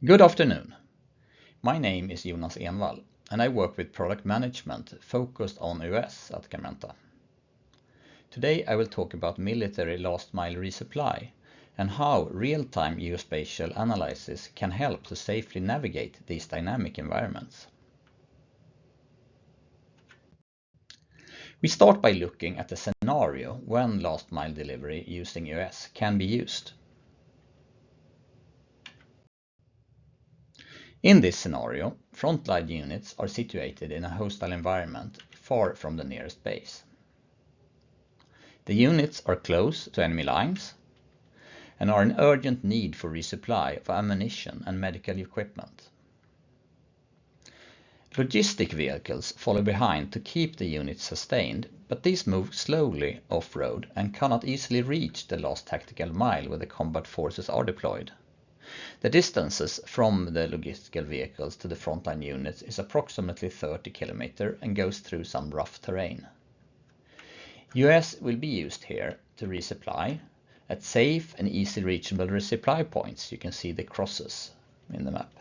Good afternoon. My name is Jonas Envall and I work with product management focused on UAS at Carmenta. Today I will talk about military last mile resupply and how real-time geospatial analysis can help to safely navigate these dynamic environments. We start by looking at the scenario when last mile delivery using UAS can be used. In this scenario, frontline units are situated in a hostile environment far from the nearest base. The units are close to enemy lines and are in urgent need for resupply of ammunition and medical equipment. Logistic vehicles follow behind to keep the units sustained, but these move slowly off-road and cannot easily reach the last tactical mile where the combat forces are deployed. The distances from the logistical vehicles to the frontline units is approximately 30 km and goes through some rough terrain. UAS will be used here to resupply at safe and easily reachable resupply points. You can see the crosses in the map.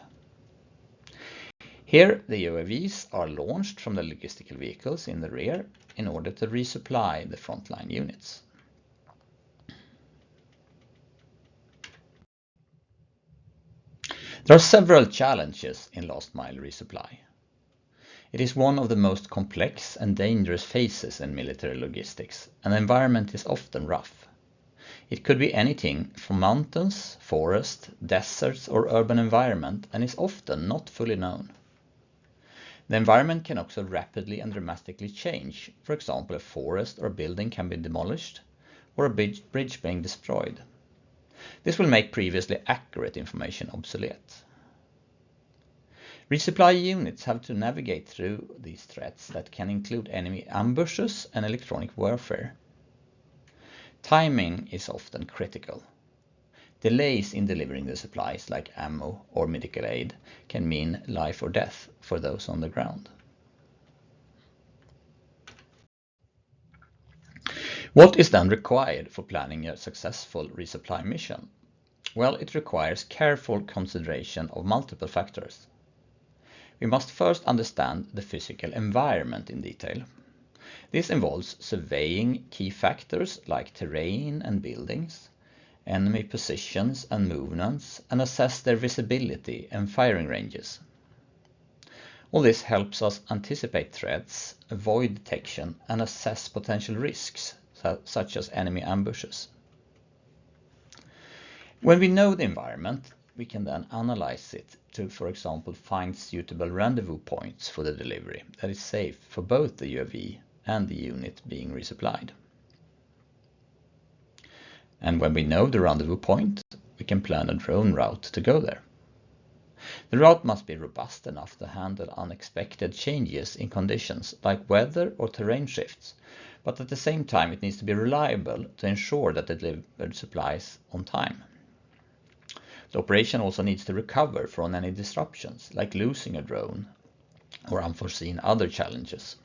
Here the UAVs are launched from the logistical vehicles in the rear in order to resupply the frontline units. There are several challenges in last mile resupply. It is one of the most complex and dangerous phases in military logistics, and the environment is often rough. It could be anything from mountains, forests, deserts or urban environment and is often not fully known. The environment can also rapidly and dramatically change. For example, a forest or building can be demolished or a bridge being destroyed. This will make previously accurate information obsolete. Resupply units have to navigate through these threats that can include enemy ambushes and electronic warfare. Timing is often critical. Delays in delivering the supplies like ammo or medical aid can mean life or death for those on the ground. What is then required for planning a successful resupply mission? Well, it requires careful consideration of multiple factors. We must first understand the physical environment in detail. This involves surveying key factors like terrain and buildings, enemy positions and movements, and assess their visibility and firing ranges. All this helps us anticipate threats, avoid detection, and assess potential risks, such as enemy ambushes. When we know the environment, we can then analyze it to, for example, find suitable rendezvous points for the delivery that is safe for both the UAV and the unit being resupplied. And when we know the rendezvous point, we can plan a drone route to go there. The route must be robust enough to handle unexpected changes in conditions like weather or terrain shifts, but at the same time it needs to be reliable to ensure that the delivered supplies on time. The operation also needs to recover from any disruptions, like losing a drone or unforeseen other challenges.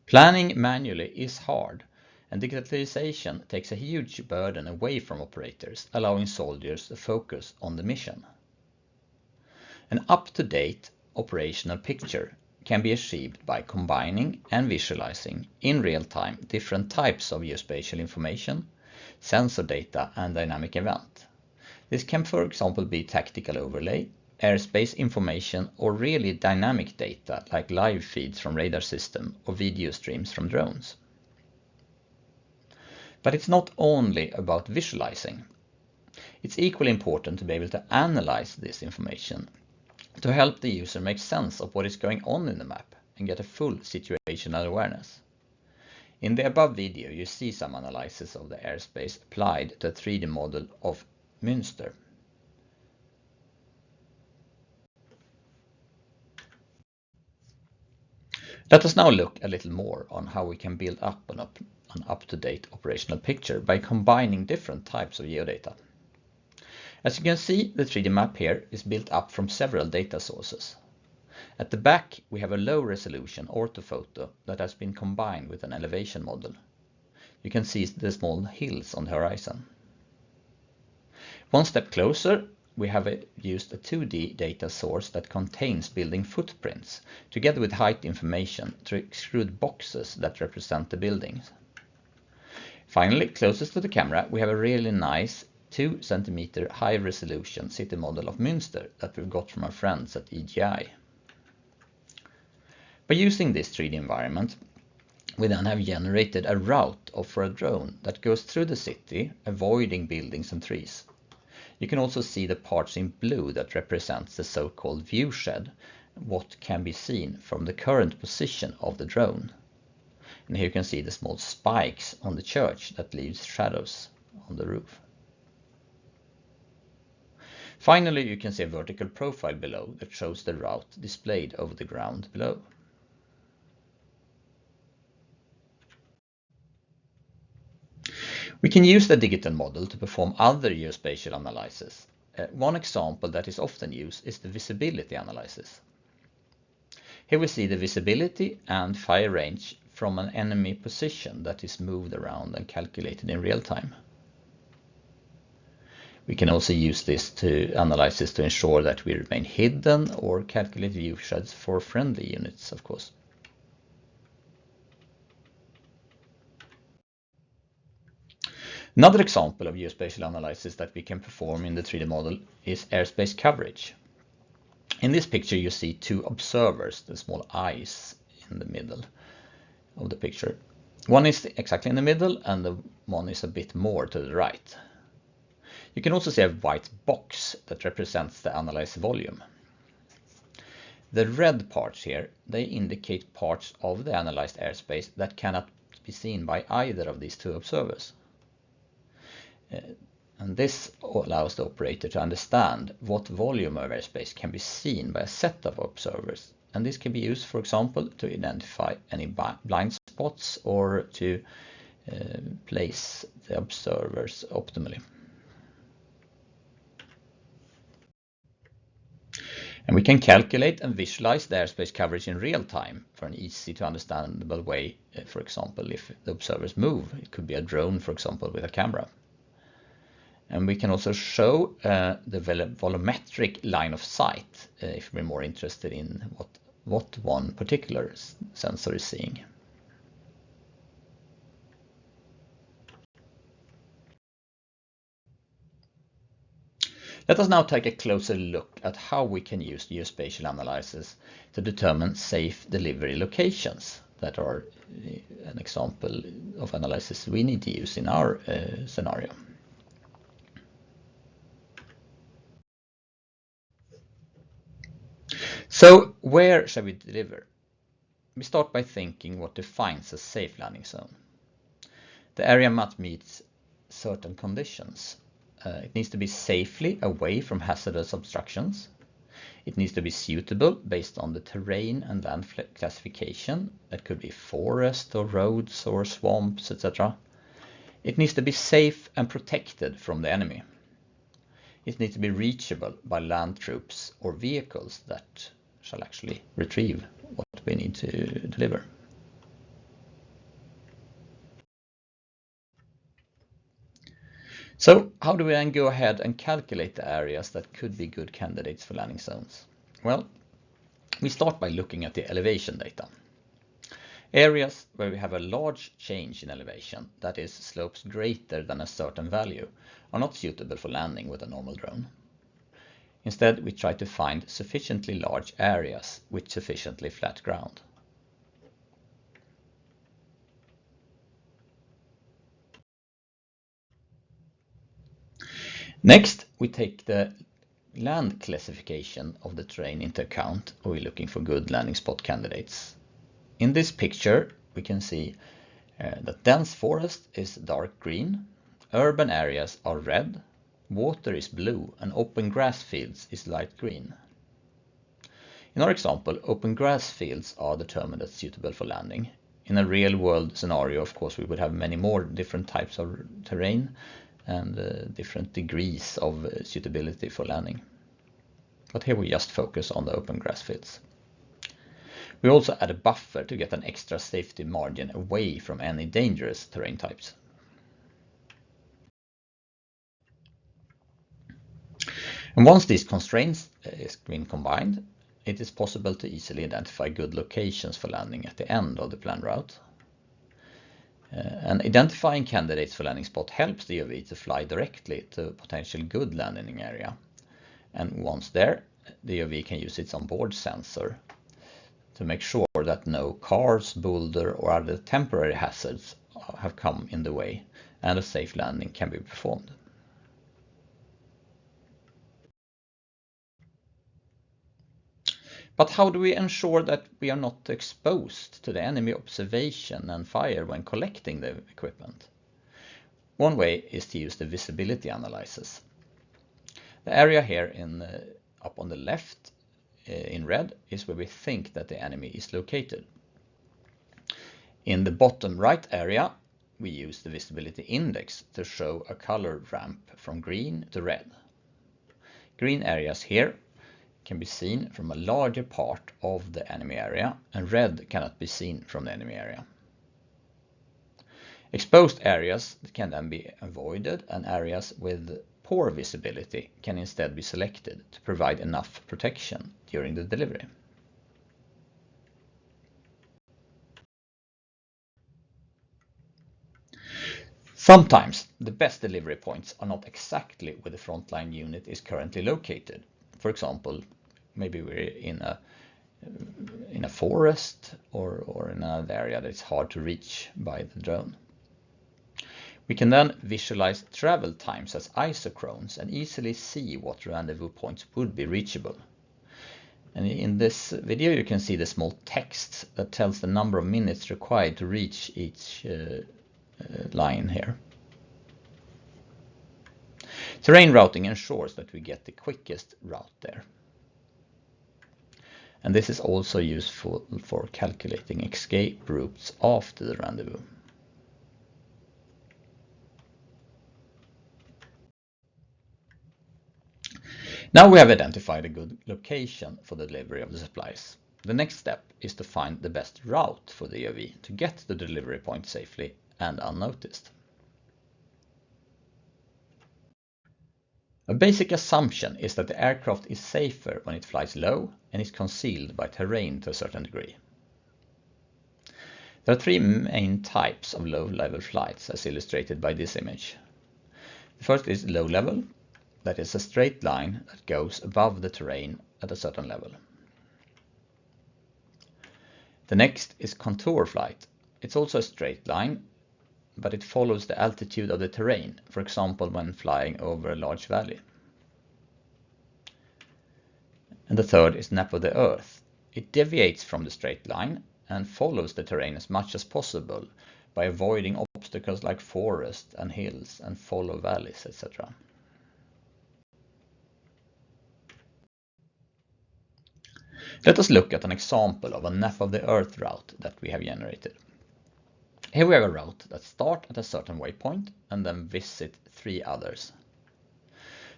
Planning manually is hard, and digitalization takes a huge burden away from operators, allowing soldiers to focus on the mission. An up-to-date operational picture can be achieved by combining and visualizing in real time different types of geospatial information, sensor data and dynamic event. This can, for example, be tactical overlay, airspace information, or really dynamic data like live feeds from radar system or video streams from drones. But it's not only about visualizing. It's equally important to be able to analyze this information to help the user make sense of what is going on in the map and get a full situational awareness. In the above video, you see some analysis of the airspace applied to a 3D model of Münster. Let us now look a little more on how we can build up an up-to-date operational picture by combining different types of geodata. As you can see, the 3D map here is built up from several data sources. At the back, we have a low-resolution orthophoto that has been combined with an elevation model. You can see the small hills on the horizon. One step closer, we have used a 2D data source that contains building footprints, together with height information, to extrude boxes that represent the buildings. Finally, closest to the camera, we have a really nice 2 cm high resolution city model of Münster that we've got from our friends at EGI. By using this 3D environment, we then have generated a route for a drone that goes through the city, avoiding buildings and trees. You can also see the parts in blue that represents the so-called view shed, what can be seen from the current position of the drone. And here you can see the small spikes on the church that leaves shadows on the roof. Finally, you can see a vertical profile below that shows the route displayed over the ground below. We can use the digital model to perform other geospatial analysis. One example that is often used is the visibility analysis. Here we see the visibility and fire range from an enemy position that is moved around and calculated in real time. We can also use this to analyze this to ensure that we remain hidden or calculate view sheds for friendly units, of course. Another example of geospatial analysis that we can perform in the 3D model is airspace coverage. In this picture you see 2 observers, the small eyes in the middle of the picture. One is exactly in the middle and the one is a bit more to the right. You can also see a white box that represents the analyzed volume. The red parts here, they indicate parts of the analyzed airspace that cannot be seen by either of these 2 observers. And this allows the operator to understand what volume of airspace can be seen by a set of observers. And this can be used, for example, to identify any blind spots or to place the observers optimally. And we can calculate and visualize the airspace coverage in real time for an easy to understandable way. For example, if the observers move, it could be a drone, for example, with a camera. And we can also show the volumetric line of sight if we're more interested in what one particular sensor is seeing. Let us now take a closer look at how we can use geospatial analysis to determine safe delivery locations that are an example of analysis we need to use in our scenario. So where shall we deliver? We start by thinking what defines a safe landing zone. The area must meet certain conditions. It needs to be safely away from hazardous obstructions. It needs to be suitable based on the terrain and land classification. That could be forest or roads or swamps, etc. It needs to be safe and protected from the enemy. It needs to be reachable by land troops or vehicles that shall actually retrieve what we need to deliver. So how do we then go ahead and calculate the areas that could be good candidates for landing zones? Well, we start by looking at the elevation data. Areas where we have a large change in elevation, that is, slopes greater than a certain value, are not suitable for landing with a normal drone. Instead, we try to find sufficiently large areas with sufficiently flat ground. Next, we take the land classification of the terrain into account. We're looking for good landing spot candidates. In this picture, we can see that dense forest is dark green, urban areas are red, water is blue, and open grass fields is light green. In our example, open grass fields are determined as suitable for landing. In a real-world scenario, of course, we would have many more different types of terrain and different degrees of suitability for landing. But here we just focus on the open grass fields. We also add a buffer to get an extra safety margin away from any dangerous terrain types. And once these constraints is been combined, it is possible to easily identify good locations for landing at the end of the planned route. And identifying candidates for landing spot helps the UAV to fly directly to a potential good landing area. And once there, the UAV can use its onboard sensor to make sure that no cars, boulder, or other temporary hazards have come in the way, and a safe landing can be performed. But how do we ensure that we are not exposed to the enemy observation and fire when collecting the equipment? One way is to use the visibility analysis. The area here up on the left in red is where we think that the enemy is located. In the bottom right area, we use the visibility index to show a color ramp from green to red. Green areas here can be seen from a larger part of the enemy area, and red cannot be seen from the enemy area. Exposed areas can then be avoided, and areas with poor visibility can instead be selected to provide enough protection during the delivery. Sometimes the best delivery points are not exactly where the frontline unit is currently located. For example, maybe we're in a forest or in another area that is hard to reach by the drone. We can then visualize travel times as isochrones and easily see what rendezvous points would be reachable. And in this video you can see the small text that tells the number of minutes required to reach each line here. Terrain routing ensures that we get the quickest route there. And this is also useful for calculating escape routes after the rendezvous. Now we have identified a good location for the delivery of the supplies. The next step is to find the best route for the UAV to get to the delivery point safely and unnoticed. A basic assumption is that the aircraft is safer when it flies low and is concealed by terrain to a certain degree. There are three main types of low-level flights as illustrated by this image. The first is low level, that is a straight line that goes above the terrain at a certain level. The next is contour flight. It's also a straight line, but it follows the altitude of the terrain, for example when flying over a large valley. And the third is nap of the earth. It deviates from the straight line and follows the terrain as much as possible by avoiding obstacles like forests and hills and follow valleys, etc. Let us look at an example of a nap of the earth route that we have generated. Here we have a route that starts at a certain waypoint and then visit 3 others.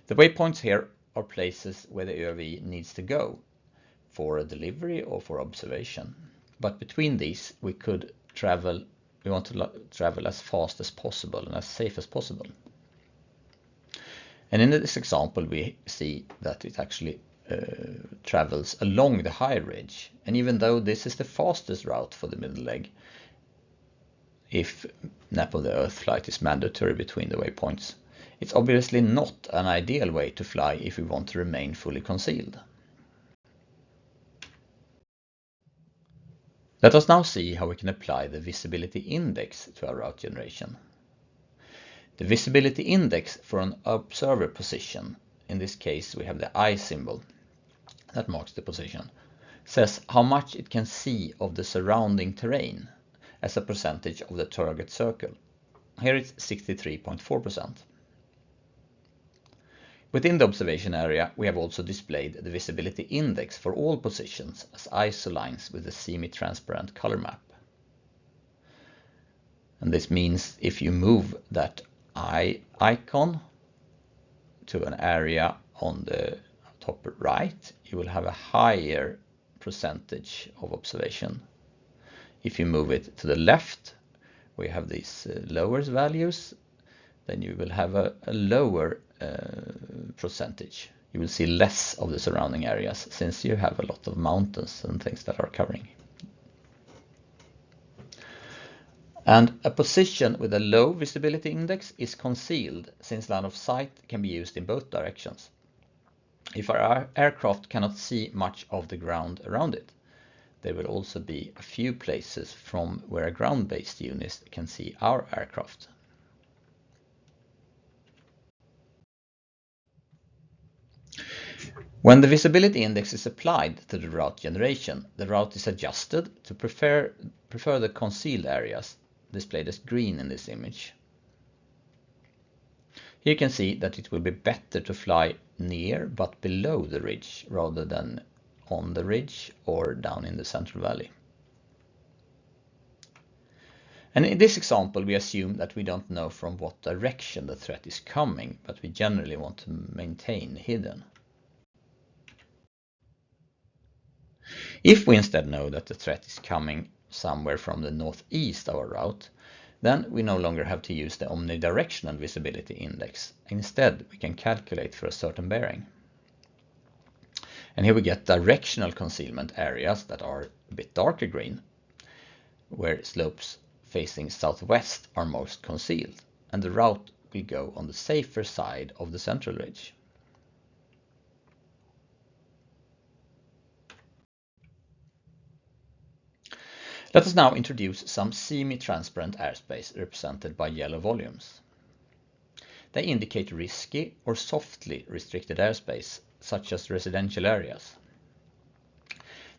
The waypoints here are places where the UAV needs to go for a delivery or for observation. But between these we want to travel as fast as possible and as safe as possible. And in this example we see that it actually travels along the high ridge, and even though this is the fastest route for the middle leg, if nap of the earth flight is mandatory between the waypoints, it's obviously not an ideal way to fly if we want to remain fully concealed. Let us now see how we can apply the visibility index to our route generation. The visibility index for an observer position, in this case we have the eye symbol that marks the position, says how much it can see of the surrounding terrain as a percentage of the target circle. Here it's 63.4%. Within the observation area we have also displayed the visibility index for all positions as isolines with a semi-transparent color map. And this means if you move that eye icon to an area on the top right, you will have a higher percentage of observation. If you move it to the left, we have these lower values, then you will have a lower percentage. you will see less of the surrounding areas since you have a lot of mountains and things that are covering. And a position with a low visibility index is concealed, since line of sight can be used in both directions. If our aircraft cannot see much of the ground around it, there will also be a few places from where a ground-based unit can see our aircraft. When the visibility index is applied to the route generation, the route is adjusted to prefer the concealed areas, displayed as green in this image. Here you can see that it will be better to fly near but below the ridge rather than on the ridge or down in the central valley. And in this example, we assume that we don't know from what direction the threat is coming, but we generally want to maintain hidden. If we instead know that the threat is coming somewhere from the northeast of our route, then we no longer have to use the omnidirectional visibility index. Instead, we can calculate for a certain bearing. And here we get directional concealment areas that are a bit darker green, where slopes facing southwest are most concealed, and the route will go on the safer side of the central ridge. Let us now introduce some semi-transparent airspace represented by yellow volumes. They indicate risky or softly restricted airspace, such as residential areas.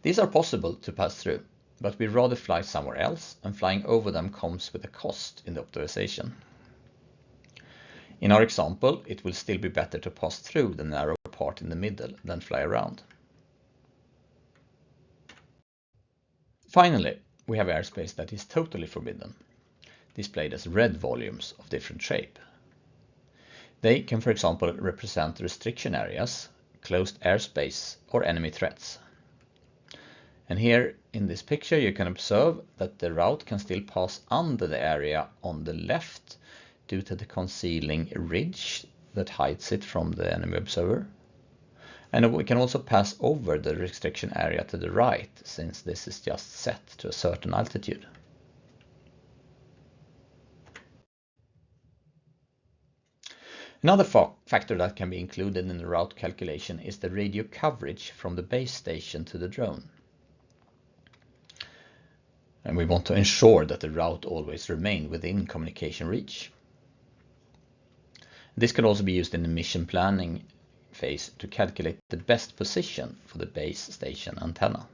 These are possible to pass through, but we rather fly somewhere else, and flying over them comes with a cost in the optimization. In our example, it will still be better to pass through the narrow part in the middle than fly around. Finally, we have airspace that is totally forbidden, displayed as red volumes of different shape. They can, for example, represent restriction areas, closed airspace, or enemy threats. And here in this picture you can observe that the route can still pass under the area on the left due to the concealing ridge that hides it from the enemy observer. And we can also pass over the restriction area to the right, since this is just set to a certain altitude. Another factor that can be included in the route calculation is the radio coverage from the base station to the drone. And we want to ensure that the route always remains within communication reach. This can also be used in the mission planning phase to calculate the best position for the base station antenna.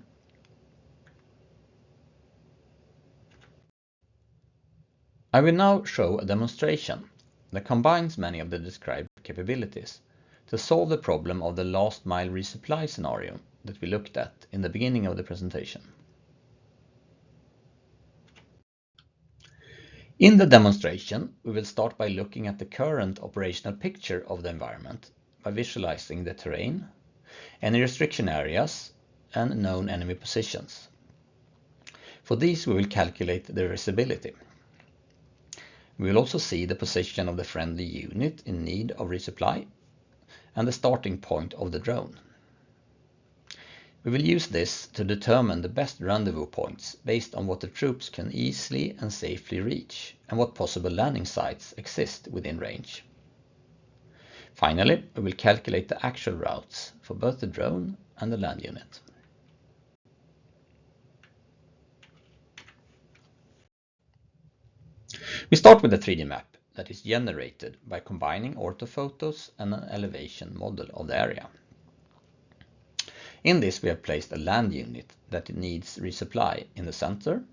I will now show a demonstration that combines many of the described capabilities to solve the problem of the last mile resupply scenario that we looked at in the beginning of the presentation. In the demonstration, we will start by looking at the current operational picture of the environment by visualizing the terrain, any restriction areas, and known enemy positions. For these, we will calculate the visibility. We will also see the position of the friendly unit in need of resupply and the starting point of the drone. We will use this to determine the best rendezvous points based on what the troops can easily and safely reach and what possible landing sites exist within range. Finally, we will calculate the actual routes for both the drone and the land unit. We start with a 3D map that is generated by combining orthophotos and an elevation model of the area. In this, we have placed a land unit that needs resupply in the center,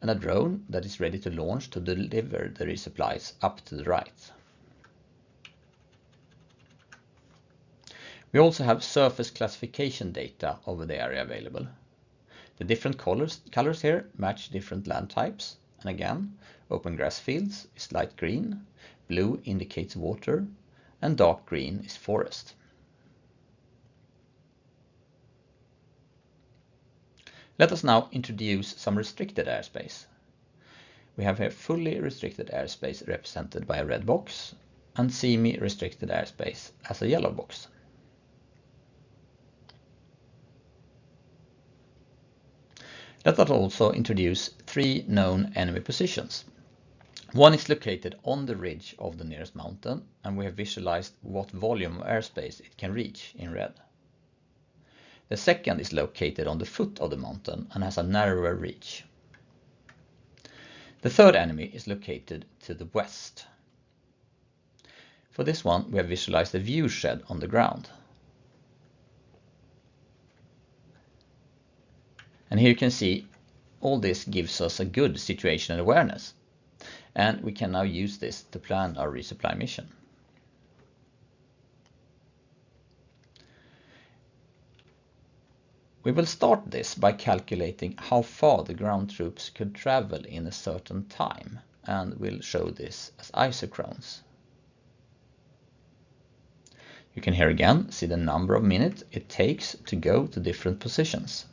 and a drone that is ready to launch to deliver the resupplies up to the right. We also have surface classification data over the area available. The different colors here match different land types, and again, open grass fields is light green, blue indicates water, and dark green is forest. Let us now introduce some restricted airspace. We have here fully restricted airspace represented by a red box, and semi-restricted airspace as a yellow box. Let us also introduce 3 known enemy positions. One is located on the ridge of the nearest mountain, and we have visualized what volume of airspace it can reach in red. The second is located on the foot of the mountain and has a narrower reach. The third enemy is located to the west. For this one, we have visualized a view shed on the ground. And here you can see all this gives us a good situational awareness. And we can now use this to plan our resupply mission. We will start this by calculating how far the ground troops could travel in a certain time, and we'll show this as isochrones. You can here again see the number of minutes it takes to go to different positions.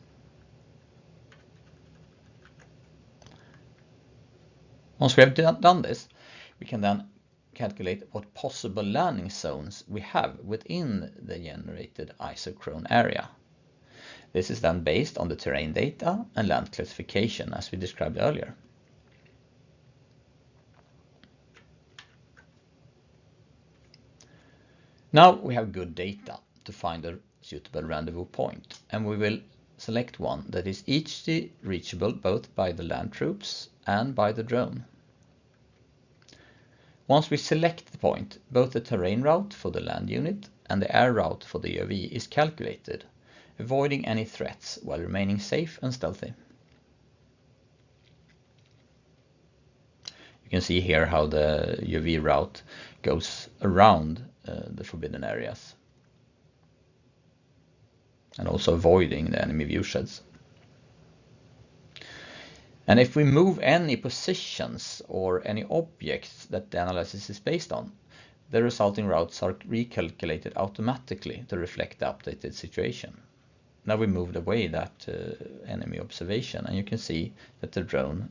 Once we have done this, we can then calculate what possible landing zones we have within the generated isochrone area. This is then based on the terrain data and land classification as we described earlier. Now we have good data to find a suitable rendezvous point, and we will select one that is easily reachable both by the land troops and by the drone. Once we select the point, both the terrain route for the land unit and the air route for the UAV is calculated, avoiding any threats while remaining safe and stealthy. You can see here how the UAV route goes around the forbidden areas, and also avoiding the enemy view sheds. And if we move any positions or any objects that the analysis is based on, the resulting routes are recalculated automatically to reflect the updated situation. Now we moved away that enemy observation, and you can see that the drone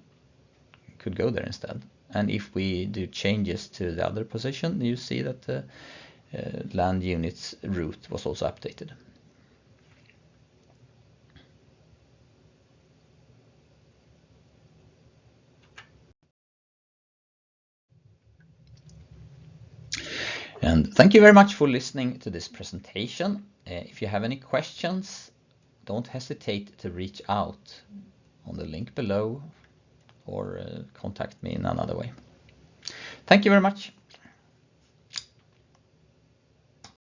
could go there instead. And if we do changes to the other position, you see that the land unit's route was also updated. And thank you very much for listening to this presentation. If you have any questions, don't hesitate to reach out on the link below or contact me in another way. Thank you very much.